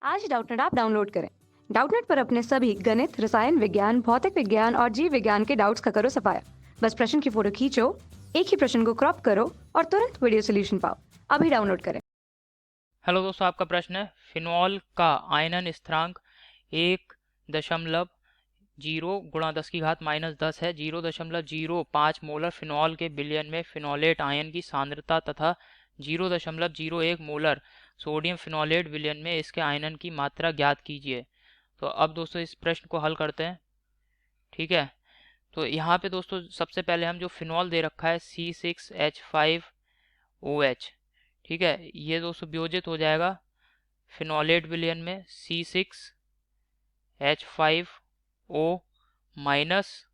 आज Doubtnut app download करें। Doubtnut पर अपने सभी गणित, रसायन विज्ञान, भौतिक विज्ञान और जीव विज्ञान के डाउट्स का करो सफाया। बस प्रश्न की फोटो खींचो, एक ही प्रश्न को क्रॉप करो और तुरंत वीडियो सोल्यूशन पाओ। अभी डाउनलोड करें। हेलो दोस्तों, आपका प्रश्न है फिनॉल का आयनन स्थिरांक 1.0 × 10⁻⁻10 है। 0.05 मोलर फिनॉल के बिलियन में फिनोलेट आयन की सांद्रता तथा 0.01 मोलर सोडियम फिनोलेट विलयन में इसके आयनन की मात्रा ज्ञात कीजिए। तो अब दोस्तों इस प्रश्न को हल करते हैं। ठीक है, तो यहाँ पे दोस्तों सबसे पहले हम जो फिनॉल दे रखा है C6H5OH, ठीक है, ये दोस्तों वियोजित हो जाएगा फिनोलेट विलयन में C6H5O minus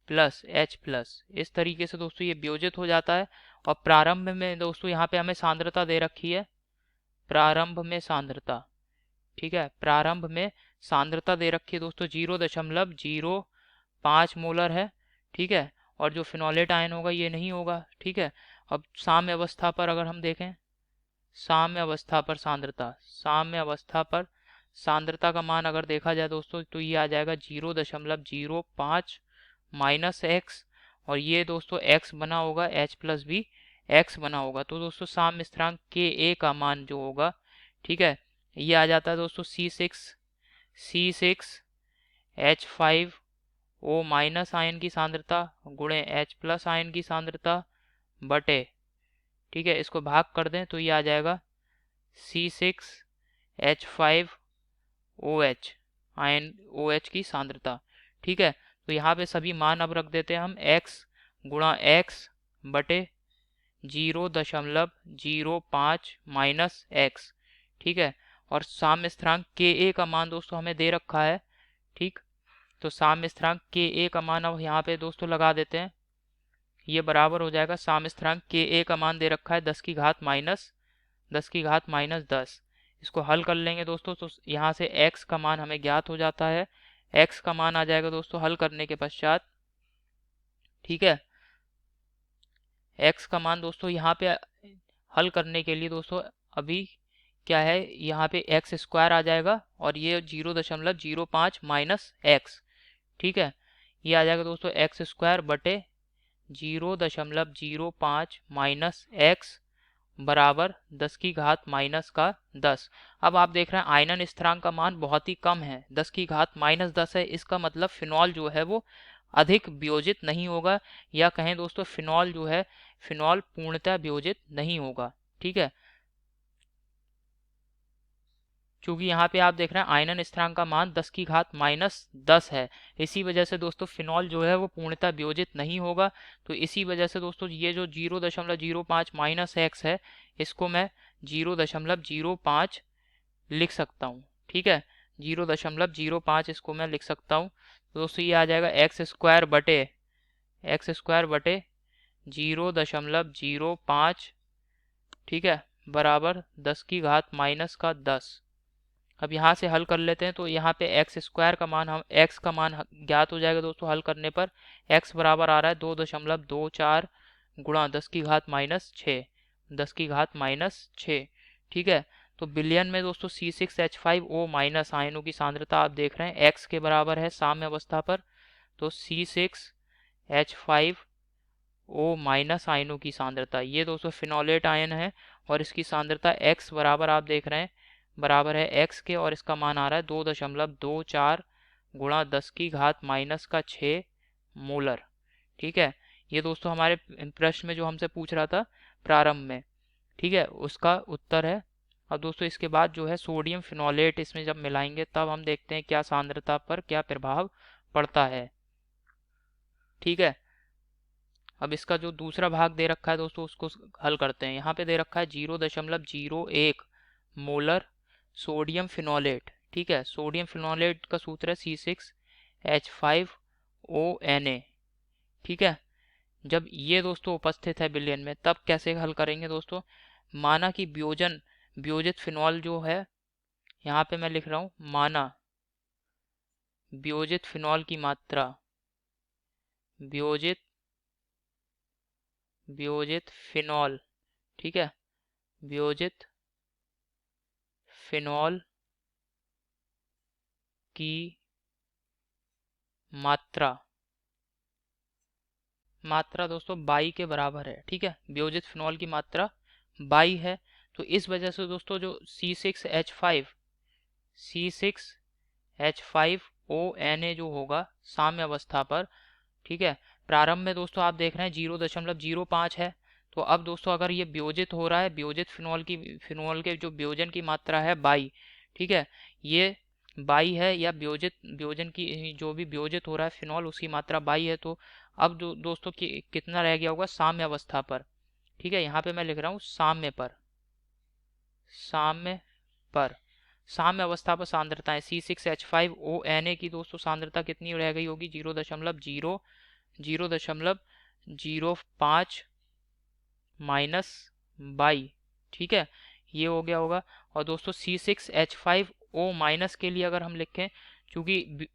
plus H plus. इस तरीके से दोस्तों ये वियोजित हो जाता है। और प्रारंभ में दोस्तों यहाँ पे हमें सांद्रता दे रखी है, प्रारंभ में सांद्रता, ठीक है, प्रारंभ में सांद्रता दे रखी है दोस्तों 0.05 मोलर है। ठीक है, और जो फिनोलेट आयन होगा ये नहीं होगा। ठीक है, अब साम्य अवस्था पर अगर हम देखें, साम्य अवस्था पर सांद्रता, साम्य अवस्था पर सांद्रता का मान अगर देखा जाए दोस्तों तो ये आ जाएगा 0.05 माइनस एक्स, और ये दोस्तों x बना होगा, h प्लस भी x बना होगा। तो दोस्तों साम्य स्थिरांक के ए का मान जो होगा, ठीक है, ये आ जाता है दोस्तों C6H5O माइनस आयन की सांद्रता गुणे H प्लस आयन की सांद्रता बटे, ठीक है, इसको भाग कर दें तो ये आ जाएगा C6H5OH आयन OH की सांद्रता। ठीक है, तो यहाँ पे सभी मान अब रख देते हैं हम, x गुणा x बटे 0.05 माइनस x। ठीक है, और साम्य स्थिरांक के ए का मान दोस्तों हमें दे रखा है। ठीक, तो साम्य स्थिरांक के ए का मान अब यहाँ पे दोस्तों लगा देते हैं। ये बराबर हो जाएगा, साम्य स्थिरांक के ए का मान दे रखा है 10⁻⁻10। इसको हल कर लेंगे दोस्तों तो यहाँ से x का मान हमें ज्ञात हो जाता है। x का मान आ जाएगा दोस्तों हल करने के पश्चात, ठीक है, x का मान दोस्तों यहाँ पे हल करने के लिए दोस्तों अभी क्या है, यहाँ पे एक्स स्क्वायर आ जाएगा और ये 0.05 माइनस एक्स, ठीक है, ये आ जाएगा दोस्तों एक्स स्क्वायर बटे 0.05 माइनस एक्स बराबर 10⁻⁻10। अब आप देख रहे हैं आयनन स्थिरांक का मान बहुत ही कम है, 10⁻⁻10 है। इसका मतलब फिनॉल जो है वो अधिक वियोजित नहीं होगा, या कहें दोस्तों फिनॉल जो है, फिनॉल पूर्णतः वियोजित नहीं होगा। ठीक है, क्योंकि यहाँ पे आप देख रहे हैं आयनन स्थिरांक का मान 10⁻⁻10 है, इसी वजह से दोस्तों फिनॉल जो है वो पूर्णतः वियोजित नहीं होगा। तो इसी वजह से दोस्तों ये जो 0.05 माइनस एक्स है, इसको मैं 0.05 लिख सकता हूँ। ठीक है, 0.05 इसको मैं लिख सकता हूँ। तो दोस्तों ये आ जाएगा एक्स स्क्वायर बटे 0.05, ठीक है, बराबर 10⁻⁻10। अब यहाँ से हल कर लेते हैं तो यहाँ पे एक्स स्क्वायर का मान, हम एक्स का मान ज्ञात हो जाएगा दोस्तों हल करने पर। एक्स बराबर आ रहा है 2.24 गुणा 10⁻⁻6, 10⁻⁻6। ठीक है, तो बिलियन में दोस्तों C6H5O माइनस आयनों की सांद्रता आप देख रहे हैं एक्स के बराबर है साम्य अवस्था पर। तो C6H5O माइनस आयनों की सांद्रता, ये दोस्तों फिनोलेट आयन है और इसकी सांद्रता एक्स बराबर आप देख रहे हैं बराबर है एक्स के, और इसका मान आ रहा है 2.24 गुणा 10⁻⁻6 मोलर। ठीक है, ये दोस्तों हमारे प्रश्न में जो हमसे पूछ रहा था प्रारंभ में, ठीक है, उसका उत्तर है। अब दोस्तों इसके बाद जो है सोडियम फिनोलेट इसमें जब मिलाएंगे तब हम देखते हैं क्या सांद्रता पर क्या प्रभाव पड़ता है। ठीक है, अब इसका जो दूसरा भाग दे रखा है दोस्तों उसको हल करते हैं। यहाँ पे दे रखा है 0.01 मोलर सोडियम फिनोलेट। ठीक है, सोडियम फिनोलेट का सूत्र है C6H5ONa। ठीक है, जब ये दोस्तों उपस्थित है बिलियन में तब कैसे हल करेंगे दोस्तों, माना कि वियोजित फिनॉल जो है, यहाँ पे मैं लिख रहा हूँ माना वियोजित फिनॉल की मात्रा, वियोजित वियोजित फिनॉल, ठीक है, वियोजित फिनॉल की मात्रा दोस्तों 22 के बराबर है। ठीक है, वियोजित फिनॉल की मात्रा 22 है। तो इस वजह से दोस्तों जो C6H5ONa जो होगा साम्य अवस्था पर, ठीक है, प्रारंभ में दोस्तों आप देख रहे हैं 0.05 है। तो अब दोस्तों अगर ये वियोजित हो रहा है, वियोजित फिनॉल के जो वियोजन की मात्रा है 22, ठीक है, ये 22 है, या वियोजन की जो भी वियोजित हो रहा है फिनॉल उसकी मात्रा 22 है। तो अब दोस्तों कितना रह गया होगा साम्य अवस्था पर। ठीक है, यहाँ पे मैं लिख रहा हूँ साम्य पर साम्य अवस्था पर सांद्रताएं C6H5ONa की दोस्तों सांद्रता कितनी रह गई होगी, 0.05 माइनस 22। ठीक है, ये हो गया होगा। और दोस्तों C6H5O माइनस के लिए अगर हम लिखें, क्योंकि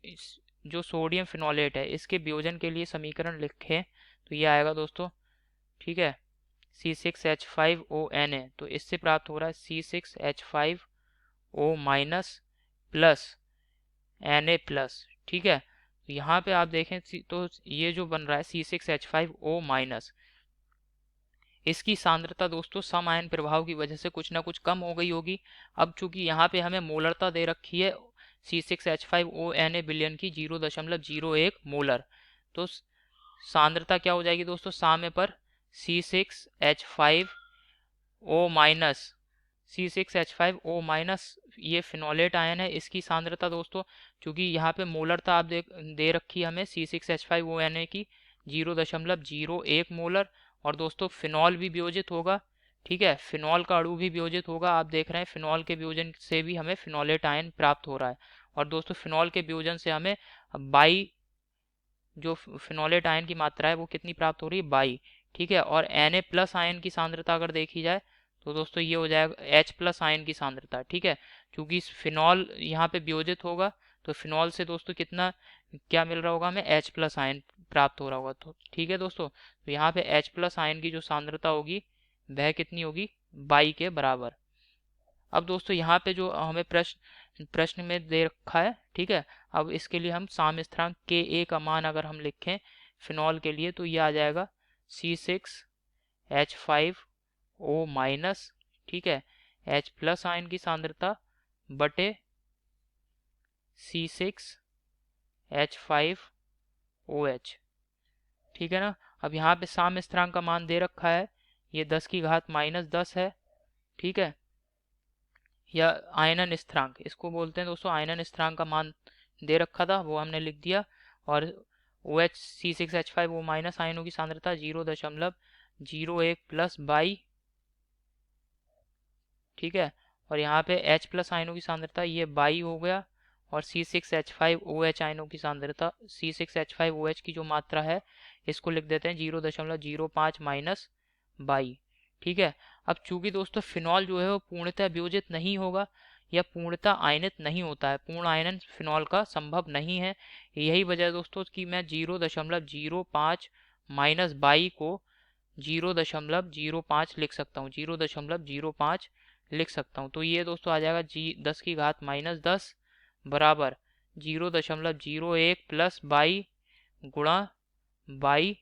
जो सोडियम फिनोलेट है इसके वियोजन के लिए समीकरण लिखें तो ये आएगा दोस्तों, ठीक है, C6H5ONa। तो इससे प्राप्त हो रहा है C6H5O minus plus Na plus. ठीक है, तो यहाँ पे आप देखें तो ये जो बन रहा है C6H5O माइनस, इसकी सांद्रता दोस्तों सम आयन प्रभाव की वजह से कुछ ना कुछ कम हो गई होगी। अब चूंकि यहाँ पे हमें मोलरता दे रखी है C6H5ONa बिलियन की 0.01 मोलर, तो सांद्रता क्या हो जाएगी दोस्तों साम्य पर C6H5O माइनस ये फिनोलेट आयन है, इसकी सांद्रता दोस्तों, क्योंकि यहाँ पे मोलरता आप दे रखी है हमें C6H5ONa की 0.01 मोलर। और दोस्तों फिनॉल भी वियोजित होगा। ठीक है, फिनॉल का अणु भी वियोजित होगा। आप देख रहे हैं फिनॉल के वियोजन से भी हमें फिनोलेट आयन प्राप्त हो रहा है। और दोस्तों फिनॉल के वियोजन से हमें 22 जो फिनोलेट आयन की मात्रा है वो कितनी प्राप्त हो रही है, 22। ठीक है, और Na प्लस आयन की सांद्रता अगर देखी जाए तो दोस्तों ये हो जाएगा H प्लस आयन की सांद्रता। ठीक है, क्योंकि फिनॉल यहाँ पे वियोजित होगा तो फिनॉल से दोस्तों कितना क्या मिल रहा होगा हमें, H प्लस आयन प्राप्त हो रहा होगा। तो ठीक है दोस्तों, तो यहाँ पे H प्लस आयन की जो सांद्रता होगी वह कितनी होगी, 22 के बराबर। अब दोस्तों यहाँ पे जो हमें प्रश्न में दे रखा है, ठीक है, अब इसके लिए हम साम्य स्थिरांक Ka का मान अगर हम लिखें फिनॉल के लिए तो ये आ जाएगा C6H5O माइनस, ठीक है, H प्लस आयन की सांद्रता बटे C6H5OH। ठीक है ना। अब यहाँ पे साम्य स्थिरांक का मान दे रखा है, ये 10 की घात -10 है। ठीक है, या आयनन स्थिरांक इसको बोलते हैं दोस्तों, आयनन स्थिरांक का मान दे रखा था वो हमने लिख दिया। और OH C6H5O माइनस आयनों की सांद्रता 0.01 प्लस 22। ठीक है, और यहाँ पे H प्लस आयनों की सांद्रता ये 22 हो गया। और C6H5OH आयनों की सांद्रता, C6H5OH की जो मात्रा है इसको लिख देते हैं 0.05 माइनस 22। ठीक है, अब चूंकि दोस्तों फिनॉल जो है वो पूर्णतः वियोजित नहीं होगा या पूर्णतः आयनित नहीं होता है, पूर्ण आयनन फिनॉल का संभव नहीं है। यही वजह है दोस्तों कि मैं 0.05 माइनस 22 को 0.05 लिख सकता हूँ, 0.05 लिख सकता हूँ। तो ये दोस्तों आ जाएगा 10 की घात -10 बराबर 0.01 प्लस 22 गुणा 22,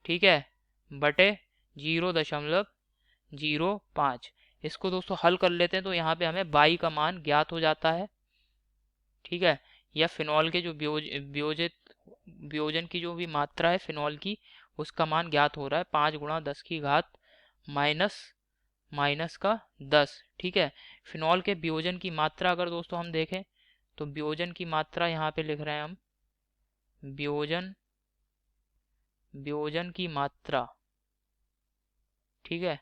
ठीक है, बटे 0.05। इसको दोस्तों हल कर लेते हैं तो यहाँ पे हमें 22 का मान ज्ञात हो जाता है। ठीक है, या फिनॉल के जो वियोजन की जो भी मात्रा है फिनॉल की उसका मान ज्ञात हो रहा है, 5 गुणा 10 की घात माइनस का 10। ठीक है, फिनॉल के वियोजन की मात्रा अगर दोस्तों हम देखें तो वियोजन की मात्रा यहाँ पे लिख रहे हैं हम, वियोजन की मात्रा, ठीक है,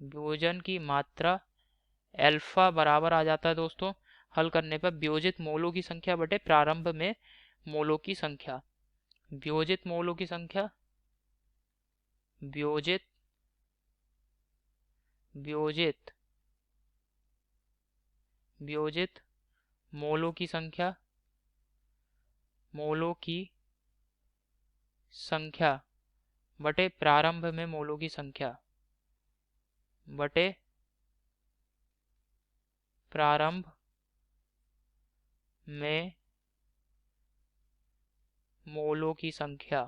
वियोजन की मात्रा अल्फा बराबर आ जाता है दोस्तों हल करने पर वियोजित मोलों की संख्या बटे प्रारंभ में मोलों की संख्या। वियोजित मोलों की संख्या, वियोजित वियोजित वियोजित मोलों की संख्या, मोलों की संख्या बटे प्रारंभ में मोलों की संख्या, बटे प्रारंभ में मोलों की संख्या।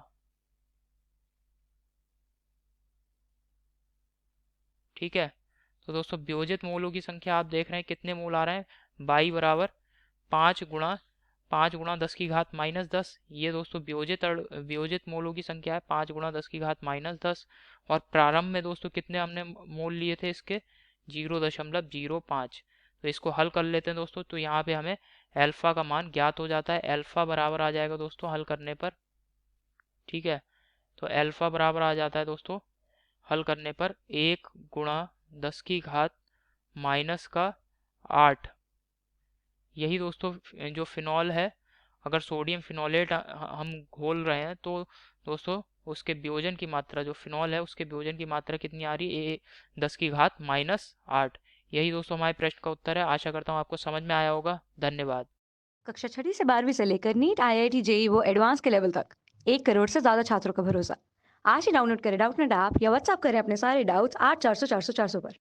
ठीक है, तो दोस्तों वियोजित मोलों की संख्या आप देख रहे हैं कितने मोल आ रहे हैं, बाई बराबर 5 गुणा 10 की घात -10। ये दोस्तों वियोजित मोलों की संख्या है, 5 गुणा 10 की घात -10। और प्रारंभ में दोस्तों कितने हमने मोल लिए थे इसके, 0.05। तो इसको हल कर लेते हैं दोस्तों, तो यहाँ पे हमें एल्फा का मान ज्ञात हो जाता है। एल्फा बराबर आ जाएगा दोस्तों हल करने पर। ठीक है, तो एल्फा बराबर आ जाता है दोस्तों हल करने पर 1 गुणा 10 की घात -8। यही दोस्तों जो फिनॉल है, अगर सोडियम फिनोलेट हम घोल रहे हैं तो दोस्तों उसके वियोजन की मात्रा, जो फिनॉल है उसके वियोजन की मात्रा कितनी आ रही है, 10 की घात -8। यही दोस्तों हमारे प्रश्न का उत्तर है। आशा करता हूँ आपको समझ में आया होगा। धन्यवाद। कक्षा 6 से 12वीं से लेकर नीट, IIT, JEE वो एडवांस के लेवल तक 1 करोड़ से ज्यादा छात्रों का भरोसा। आज ही डाउनलोड करें डाउटनेट ऐप या व्हाट्सएप करें अपने सारे डाउट्स 8400 400 400 पर।